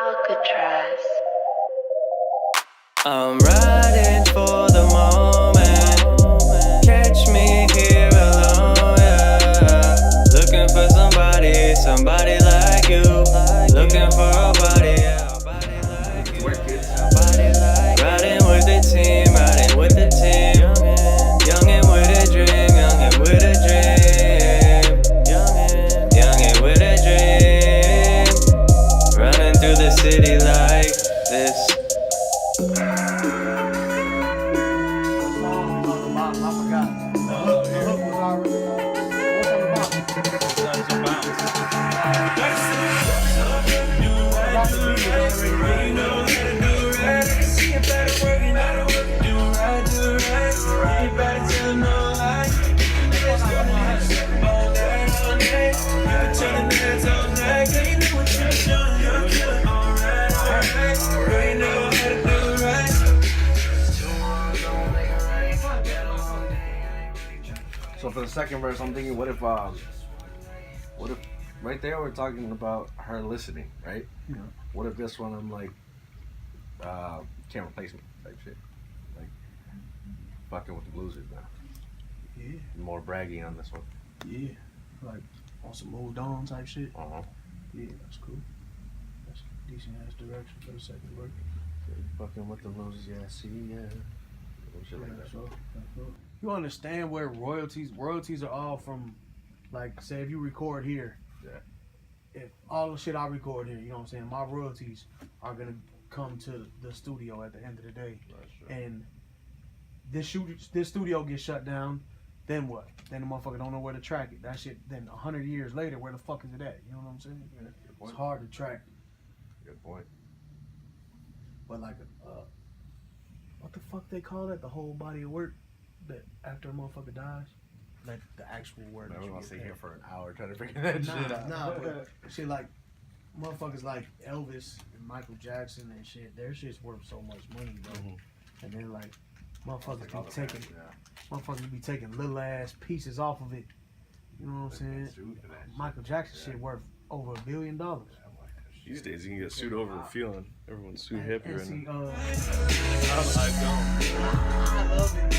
Alcatraz. I'm riding for the moment. Catch me here alone, yeah. Looking for somebody like you. Looking for a body, yeah. A body like you. Riding with the team, riding with the team. Youngin' with a dream, youngin' with a dream. Youngin' with a dream. Running through the city like this. So for the second verse, I'm thinking, what if right there we're talking about her listening, right? Yeah. What if this one I'm like, can't replace me type shit, like fucking with the bluesers now. Yeah, More braggy on this one. yeah. Like on some moved on type shit. Yeah, that's cool. That's decent ass direction for the second verse. Fucking with the bluesers, yeah. See, yeah. Shit like that. So, you understand where royalties are all from, like, say if you record here, Yeah. if all the shit I record here, you know what I'm saying, my royalties are gonna come to the studio at the end of the day. That's true. And this studio gets shut down, then what? Then the motherfucker don't know where to track it. That shit, then 100 years later, where the fuck is it at? You know what I'm saying? Yeah, good point. It's hard to track. Good point. But like, what the fuck they call that? The whole body of work that after a motherfucker dies? Like the actual word. Man, that we're you gonna get sit paid. here for an hour trying to figure that shit out. Nah, but shit like motherfuckers like Elvis and Michael Jackson and shit, their shit's worth so much money, bro. And then like motherfuckers be taking little ass pieces off of it. You know what I'm saying? Michael Jackson shit worth over $1 billion. These days you can get sued over a feeling. Everyone's too hip And right see, now. I love it.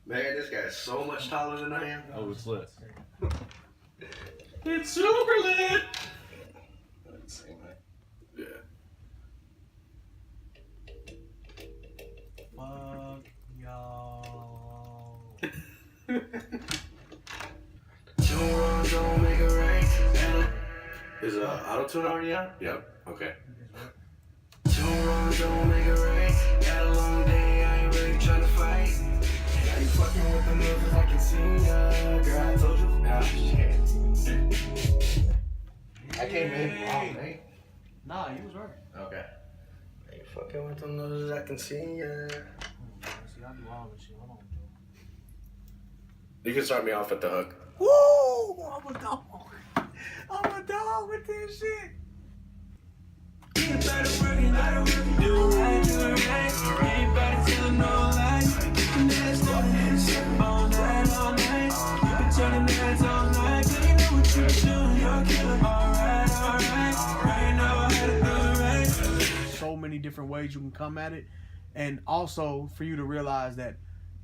Man, this guy's so much taller than I am. Oh, it's lit. It's super lit. Yeah. Fuck y'all. Don't make it rain. Is auto-tune already out? Yep. Okay. Don't make it rain. Had a long day, I ain't really trying to fight. Now you fucking with the moves I can see ya. Girl, I told you. Nah, shit. I came in wrong, right? Nah, you was right. Okay. Now you fucking with the moves I can see ya. See, I do all this shit. Hold on, Joe. You can start me off at the hook. Woo! I'm a dog with this shit. So many different ways you can come at it, and also for you to realize that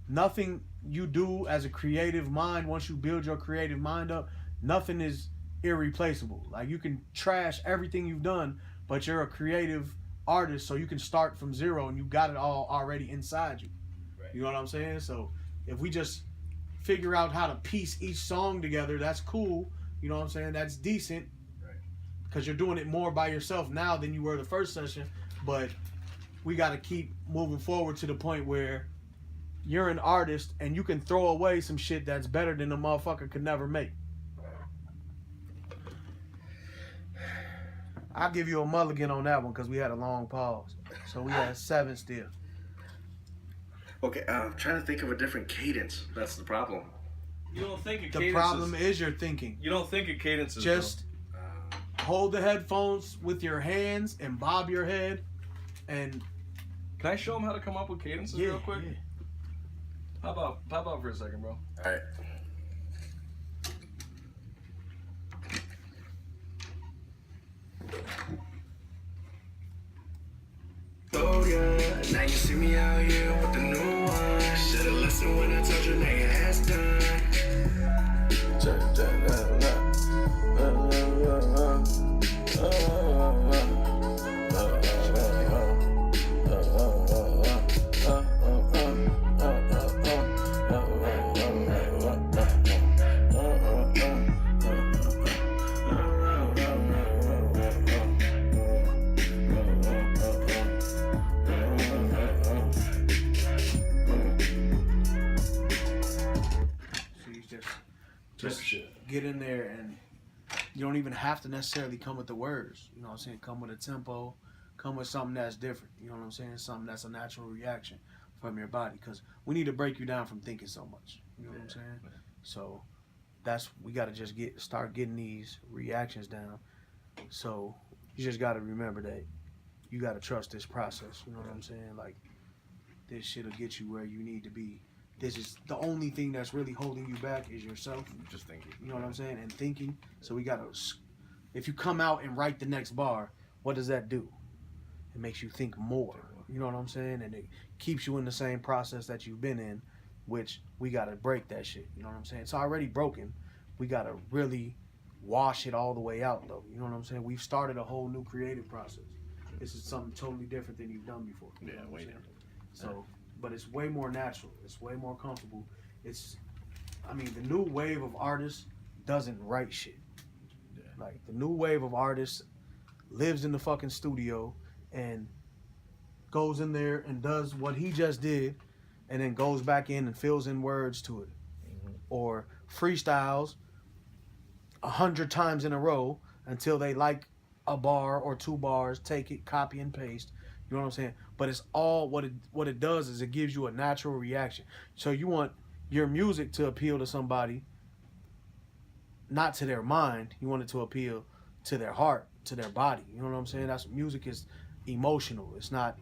nothing you do as a creative mind, once you build your creative mind up, nothing is irreplaceable. Like you can trash everything you've done, but you're a creative artist, so you can start from zero and you got it all already inside you. Right. You know what I'm saying? So if we just figure out how to piece each song together, that's cool. You know what I'm saying? That's decent. Right. Because you're doing it more by yourself now than you were the first session. But we got to keep moving forward to the point where you're an artist and you can throw away some shit that's better than a motherfucker could never make. I'll give you a mulligan on that one because we had a long pause. So we had 7 still. Okay, I'm trying to think of a different cadence. That's the problem. You don't think a The cadence problem is your thinking. You don't think a cadence is Just hold the headphones with your hands and bob your head and Can I show them how to come up with cadences real quick? Yeah. Pop out for a second, bro. Alright. Oh yeah, now you see me out here with the new one. Should've listened when I told you now your ass done. Just get in there, and you don't even have to necessarily come with the words. You know what I'm saying? Come with a tempo, come with something that's different. You know what I'm saying? Something that's a natural reaction from your body, because we need to break you down from thinking so much. You know what I'm saying? So we got to just start getting these reactions down. So you just got to remember that you got to trust this process. You know what I'm saying? Like, this shit'll get you where you need to be. This is the only thing that's really holding you back is yourself. Just thinking. You know what I'm saying? And thinking. So we gotta. If you come out and write the next bar, what does that do? It makes you think more. You know what I'm saying? And it keeps you in the same process that you've been in, which we gotta break that shit. You know what I'm saying? It's already broken. We gotta really wash it all the way out, though. You know what I'm saying? We've started a whole new creative process. This is something totally different than you've done before. You know what I'm saying? So. But it's way more natural. It's way more comfortable. The new wave of artists doesn't write shit. Yeah. Like, the new wave of artists lives in the fucking studio and goes in there and does what he just did, and then goes back in and fills in words to it. Mm-hmm. Or freestyles 100 times in a row until they like a bar or 2 bars, take it, copy and paste. You know what I'm saying? But it's all what it does is it gives you a natural reaction. So you want your music to appeal to somebody, not to their mind. You want it to appeal to their heart, to their body. You know what I'm saying? Music is emotional. It's not,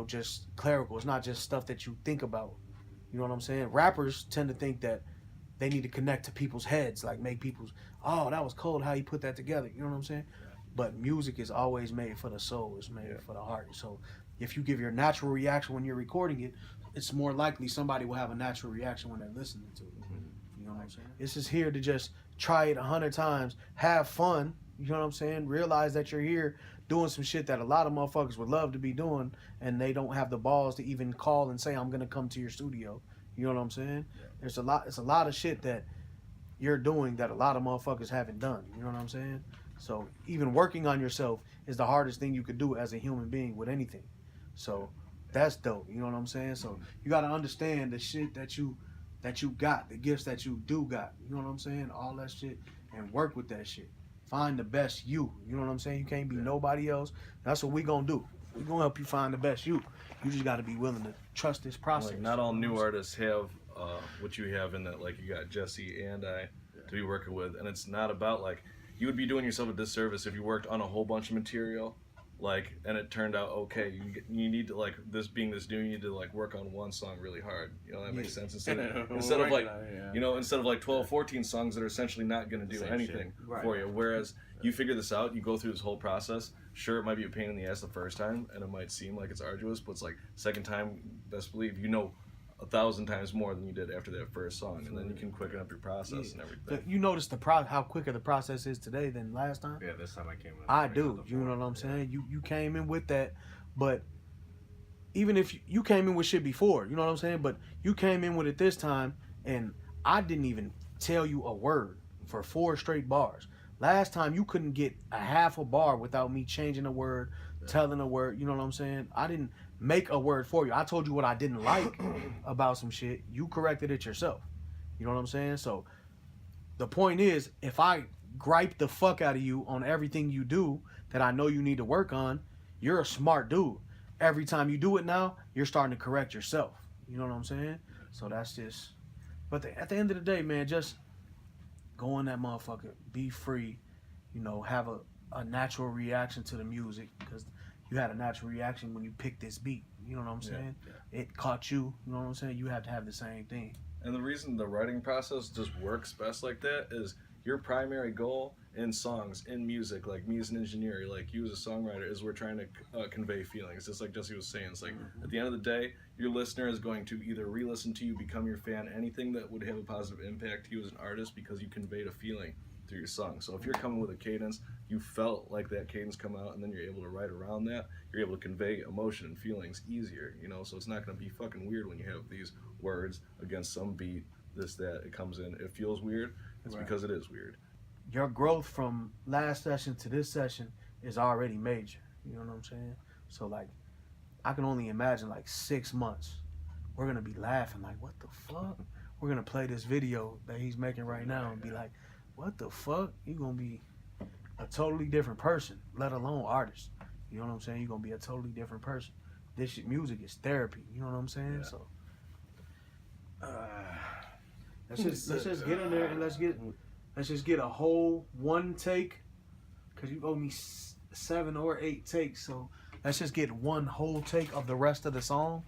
just clerical. It's not just stuff that you think about. You know what I'm saying? Rappers tend to think that they need to connect to people's heads, like make people's, oh, that was cold how you put that together. You know what I'm saying? But music is always made for the soul. It's made for the heart. So if you give your natural reaction when you're recording it, it's more likely somebody will have a natural reaction when they're listening to it. Mm-hmm. You know what I'm saying? It's just here to just try it 100 times, have fun. You know what I'm saying? Realize that you're here doing some shit that a lot of motherfuckers would love to be doing, and they don't have the balls to even call and say, I'm going to come to your studio. You know what I'm saying? Yeah. It's a lot of shit that you're doing that a lot of motherfuckers haven't done. You know what I'm saying? So even working on yourself is the hardest thing you could do as a human being with anything. So that's dope. You know what I'm saying? So you got to understand the shit that you got, the gifts that you do got. You know what I'm saying? All that shit, and work with that shit. Find the best you. You know what I'm saying? You can't be nobody else. That's what we gonna do. We gonna help you find the best you. You just got to be willing to trust this process. Like, not all new artists have what you have in that. Like, you got Jesse and I to be working with, and it's not about like. You would be doing yourself a disservice if you worked on a whole bunch of material, like, and it turned out okay. You need to, like, this being this new, you need to like work on one song really hard. You know, that makes sense. Instead of like, instead of like 12, 14 songs that are essentially not going to do anything for you. Whereas you figure this out, you go through this whole process. Sure, it might be a pain in the ass the first time, and it might seem like it's arduous, but it's like second time, best believe 1,000 times more than you did after that first song, and then you can quicken up your process and everything. You notice how quicker the process is today than last time? Yeah, this time I came in. I do. You know what I'm saying? You came in with that, but even if you came in with shit before, you know what I'm saying? But you came in with it this time, and I didn't even tell you a word for 4 straight bars. Last time you couldn't get a half a bar without me changing a word, telling a word. You know what I'm saying? I didn't make a word for you. I told you what I didn't like about some shit. You corrected it yourself. You know what I'm saying? So the point is, if I gripe the fuck out of you on everything you do that I know you need to work on, you're a smart dude. Every time you do it now, you're starting to correct yourself. You know what I'm saying? So that's just... But at the end of the day, man, just go in that motherfucker. Be free. Have a natural reaction to the music, because you had a natural reaction when you picked this beat. You know what I'm saying? It caught you. You know what I'm saying? You have to have the same thing. And the reason the writing process just works best like that is your primary goal in songs, in music, like me as an engineer, like you as a songwriter, is we're trying to convey feelings. Just like Jesse was saying, it's like at the end of the day, your listener is going to either re-listen to you, become your fan, anything that would have a positive impact to you as an artist because you conveyed a feeling through your song. So if you're coming with a cadence, you felt like that cadence come out, and then you're able to write around that. You're able to convey emotion and feelings easier, you know. So it's not going to be fucking weird when you have these words against some beat, this, that. It comes in, it feels weird. It's because it is weird. Your growth from last session to this session is already major. You know what I'm saying? So like, I can only imagine like 6 months, we're gonna be laughing like, what the fuck? We're gonna play this video that he's making right now and be like, what the fuck? You're gonna be a totally different person, let alone artist. You know what I'm saying? You're gonna be a totally different person. This shit, music is therapy. You know what I'm saying? Yeah. So let's just get in there and let's just get a whole one take, because you owe me 7 or 8 takes. So let's just get one whole take of the rest of the song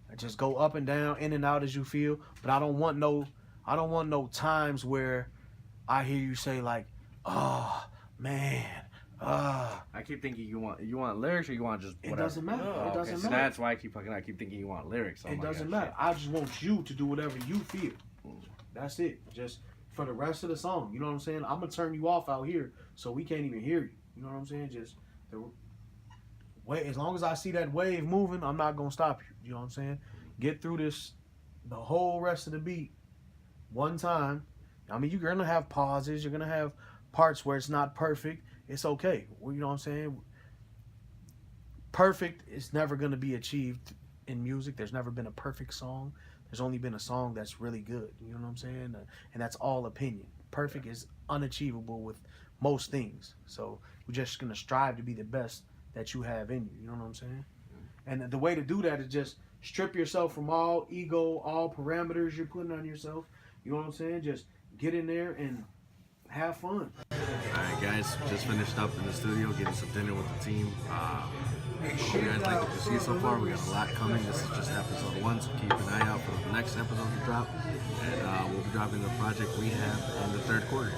and just go up and down, in and out as you feel. But I don't want no times where I hear you say like, oh man, I keep thinking you want lyrics, or you want just whatever? It doesn't matter. Oh, It doesn't so matter. that's why I keep thinking you want lyrics. Oh It my doesn't gosh, matter. I just want you to do whatever you feel. That's it. Just for the rest of the song. You know what I'm saying? I'm gonna turn you off out here so we can't even hear you. You know what I'm saying? Just the way, as long as I see that wave moving, I'm not gonna stop you. You know what I'm saying? Get through this, the whole rest of the beat, one time. I mean, you're gonna have pauses. You're gonna have parts where it's not perfect. It's okay. You know what I'm saying? Perfect is never gonna be achieved in music. There's never been a perfect song. There's only been a song that's really good. You know what I'm saying? And that's all opinion. Perfect is unachievable with most things. So we're just gonna strive to be the best that you have in you. You know what I'm saying? And the way to do that is just strip yourself from all ego, all parameters you're putting on yourself. You know what I'm saying? Just get in there and have fun. Alright guys, just finished up in the studio getting some dinner with the team. Hope you guys like what you see so far. We got a lot coming. This is just episode 1, so keep an eye out for the next episode to drop. And we'll be dropping the project Rehab in the 3rd quarter.